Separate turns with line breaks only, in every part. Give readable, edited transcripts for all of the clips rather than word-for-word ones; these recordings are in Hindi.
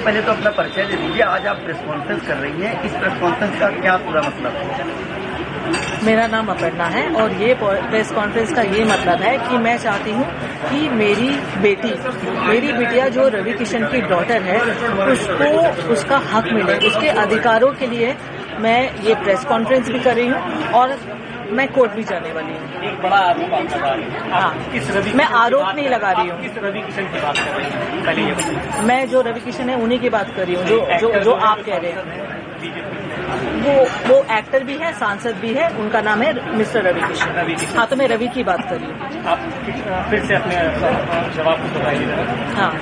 सबसे पहले तो अपना परिचय दे दीजिए। आज आप प्रेस कॉन्फ्रेंस कर रही हैं, इस प्रेस कॉन्फ्रेंस का क्या पूरा मतलब है?
मेरा नाम अपर्णा है और ये प्रेस कॉन्फ्रेंस का ये मतलब है कि मैं चाहती हूँ कि मेरी बिटिया जो रवि किशन की डॉटर है उसको उसका हक मिले, उसके अधिकारों के लिए मैं ये प्रेस कॉन्फ्रेंस भी कर रही हूँ और मैं कोर्ट भी जाने वाली हूँ।
एक बड़ा आरोप आप लगा रही हैं।
हाँ, मैं आरोप नहीं लगा रही हूँ।
किस रवि किशन की बात कर रही हैं? पहले ये बताइए।
मैं जो रवि किशन है उन्हीं की बात कर रही हूँ जो आप कह रहे हैं। वो एक्टर भी है, सांसद भी है, उनका नाम है मिस्टर रवि किशन। हाँ, तो मैं रवि की बात कर रही हूँ।
आप फिर से अपने जवाब को बताइए।
हाँ,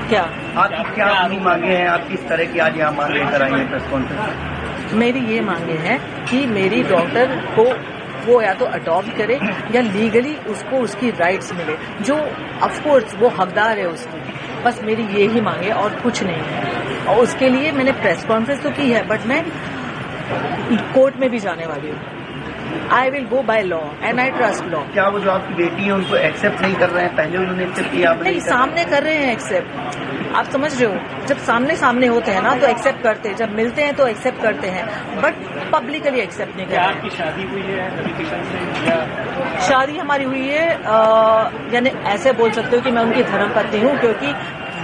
क्या
आपकी क्या अपनी मांगे हैं? आप किस तरह की आज यहाँ मांग लेकर आई हैं प्रेस कॉन्फ्रेंस?
मेरी ये मांगे हैं कि मेरी डॉटर को वो या तो अडॉप्ट करे या लीगली उसको उसकी राइट्स मिले, जो ऑफकोर्स वो हकदार है उसकी। बस मेरी ये ही मांगे और कुछ नहीं है। और उसके लिए मैंने प्रेस कॉन्फ्रेंस तो की है, बट मैं कोर्ट में भी जाने वाली हूँ। I will go by law and I trust law.
क्या वो जो आपकी बेटी है उनको एक्सेप्ट नहीं कर रहे हैं? पहले उन्होंने एक्सेप्ट किया,
नहीं, सामने कर रहे हैं एक्सेप्ट। आप समझ रहे हो, जब सामने होते हैं ना तो एक्सेप्ट करते हैं, जब मिलते हैं तो एक्सेप्ट करते हैं, बट पब्लिकली एक्सेप्ट नहीं करते।
आपकी शादी हुई है रवि किशन से या?
शादी हमारी हुई है, यानी ऐसे बोल सकते हो कि मैं उनकी धर्मपत्नी हूँ, क्योंकि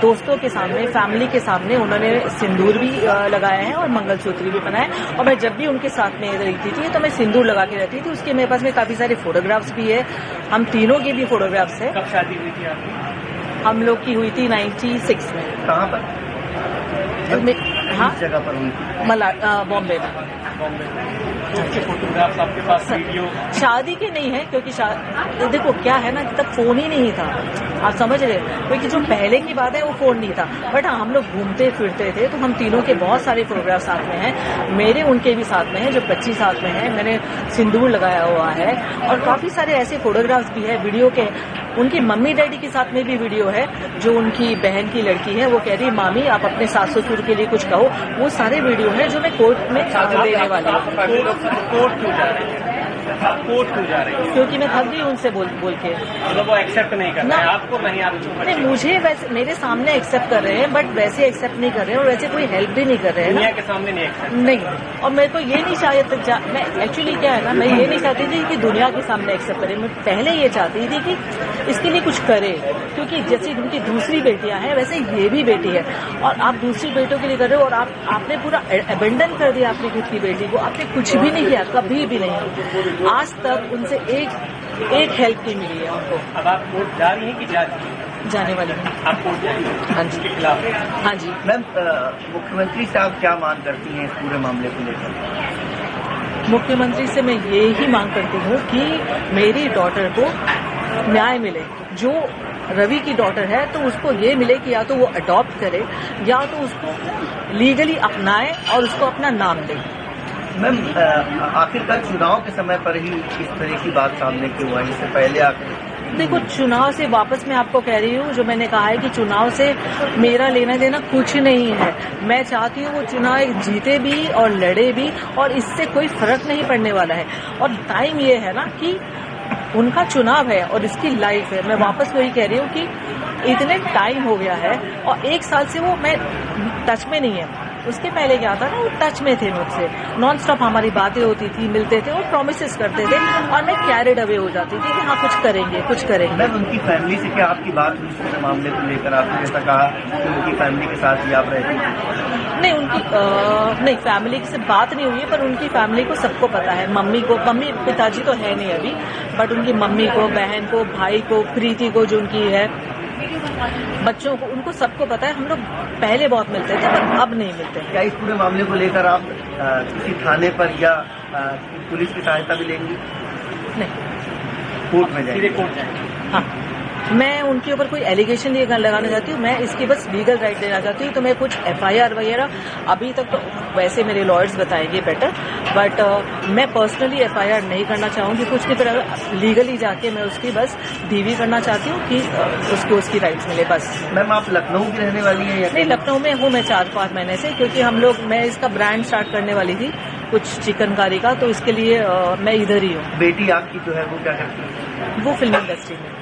दोस्तों के सामने, फैमिली के सामने उन्होंने सिंदूर भी लगाया है और मंगलसूत्र भी पहना है। और मैं जब भी उनके साथ में रहती थी तो मैं सिंदूर लगा के रहती थी। उसके मेरे पास में काफी सारे फोटोग्राफ्स भी है, हम तीनों के भी फोटोग्राफ्स है।
कब शादी हुई थी आपकी?
हम लोग की हुई थी 96 में।
कहाँ पर?
हाँ,
जगह पर हुई थी?
बॉम्बे में।
उसके फोटोग्राफ्स आपके पास, वीडियो?
शादी के नहीं है, क्योंकि देखो क्या है ना, तब फोन ही नहीं था, आप समझ रहे, क्योंकि जो पहले की बात है वो फोन नहीं था। बट हाँ, हम लोग घूमते फिरते थे, तो हम तीनों के बहुत सारे फोटोग्राफ साथ में हैं। मेरे उनके भी साथ में है, जो बच्ची साथ में है, मैंने सिंदूर लगाया हुआ है। और काफी सारे ऐसे फोटोग्राफ्स भी है वीडियो के। उनकी मम्मी डैडी के साथ में भी वीडियो है, जो उनकी बहन की लड़की है, वो कह रही मामी आप अपने सास ससुर के लिए कुछ कहो। वो सारे वीडियो है जो मैं कोर्ट में देने वाली हूँ।
कोर्ट क्यों जा रही है? कोर्ट क्यों जा रही है?
क्योंकि मैं थक गई उनसे बोल के।
मतलब वो एक्सेप्ट नहीं कर रहे हैं आपको? नहीं, आपको
नहीं, मुझे वैसे मेरे सामने एक्सेप्ट कर रहे हैं, बट वैसे एक्सेप्ट नहीं कर रहे हैं और वैसे कोई हेल्प भी नहीं कर रहे हैं।
दुनिया के सामने नहीं एक्सेप्ट
नहीं। और मेरे को ये नहीं चाहिए, मैं एक्चुअली क्या है ना, मैं ये नहीं चाहती थी कि दुनिया के सामने एक्सेप्ट करे। मैं पहले ये चाहती थी कि इसके लिए कुछ करे, क्योंकि जैसे उनकी दूसरी बेटियां हैं वैसे ये भी बेटी है, और आप दूसरी बेटियों के लिए कर रहे हो, और आपने पूरा अबेंडन कर दिया अपनी खुद की बेटी को। आपने कुछ भी नहीं किया, कभी भी नहीं। आज तक उनसे एक हेल्प नहीं मिली है उनको।
अब आप कोर्ट जा रही हैं कि
जाने वाली हूँ?
आप कोर्ट जाएंगे?
हाँ जी।
के खिलाफ?
हाँ जी।
मैम, मुख्यमंत्री साहब क्या मांग करती हैं इस पूरे मामले को लेकर?
मुख्यमंत्री से मैं ये ही मांग करती हूँ कि मेरी डॉटर को न्याय मिले। जो रवि की डॉटर है तो उसको ये मिले कि या तो वो अडॉप्ट करे या तो उसको लीगली अपनाए और उसको अपना नाम दे।
मैम, आखिरकार चुनाव के समय पर ही इस तरह की बात सामने क्यों आई? इससे पहले आकर
देखो, चुनाव से वापस मैं आपको कह रही हूँ, जो मैंने कहा है कि चुनाव से मेरा लेना देना कुछ नहीं है। मैं चाहती हूँ वो चुनाव जीते भी और लड़े भी, और इससे कोई फर्क नहीं पड़ने वाला है। और टाइम ये है ना कि उनका चुनाव है और इसकी लाइफ है। मैं वापस वही कह रही हूँ कि इतने टाइम हो गया है और 1 साल से वो मैं टच में नहीं है। उसके पहले क्या था ना, वो टच में थे मुझसे, नॉन स्टॉप हमारी बातें होती थी, मिलते थे और प्रॉमिसेस करते थे, और मैं कैरिड अवे हो जाती थी कि हाँ कुछ करेंगे।
मैम, उनकी फैमिली से क्या आपकी बात हुई इस मामले को लेकर? आपने जैसा कहा कि उनकी फैमिली के साथ ही आप रहती थी।
नहीं, फैमिली से बात नहीं हुई है, पर उनकी फैमिली को सबको पता है। मम्मी पिताजी तो है नहीं अभी, बट उनकी मम्मी को, बहन को, भाई को, प्रीति को जो उनकी है, बच्चों को, उनको सबको पता है। हम लोग पहले बहुत मिलते थे पर अब नहीं मिलते।
क्या इस पूरे मामले को लेकर आप किसी थाने पर या पुलिस की सहायता भी लेंगी?
नहीं,
कोर्ट में जाएंगे?
कोर्ट जाएंगे?
हाँ, मैं उनके ऊपर कोई एलिगेशन नहीं लगाना चाहती हूँ। मैं इसकी बस लीगल राइट देना चाहती हूँ। तो मैं कुछ FIR वगैरह अभी तक तो वैसे मेरे लॉयर्स बताएंगे बेटर, बट मैं पर्सनली FIR नहीं करना चाहूंगी कुछ की तरह। लीगली जाके मैं उसकी बस DV करना चाहती हूँ कि उसको उसकी राइट्स मिले, बस।
मैम, आप लखनऊ की रहने वाली हैं या?
नहीं, लखनऊ में हूँ मैं 4-5 महीने से, क्योंकि मैं इसका ब्रांड स्टार्ट करने वाली थी कुछ चिकनकारी का, तो इसके लिए मैं इधर ही हूँ।
बेटी आपकी जो है वो क्या करती है?
वो फिल्म इंडस्ट्री में।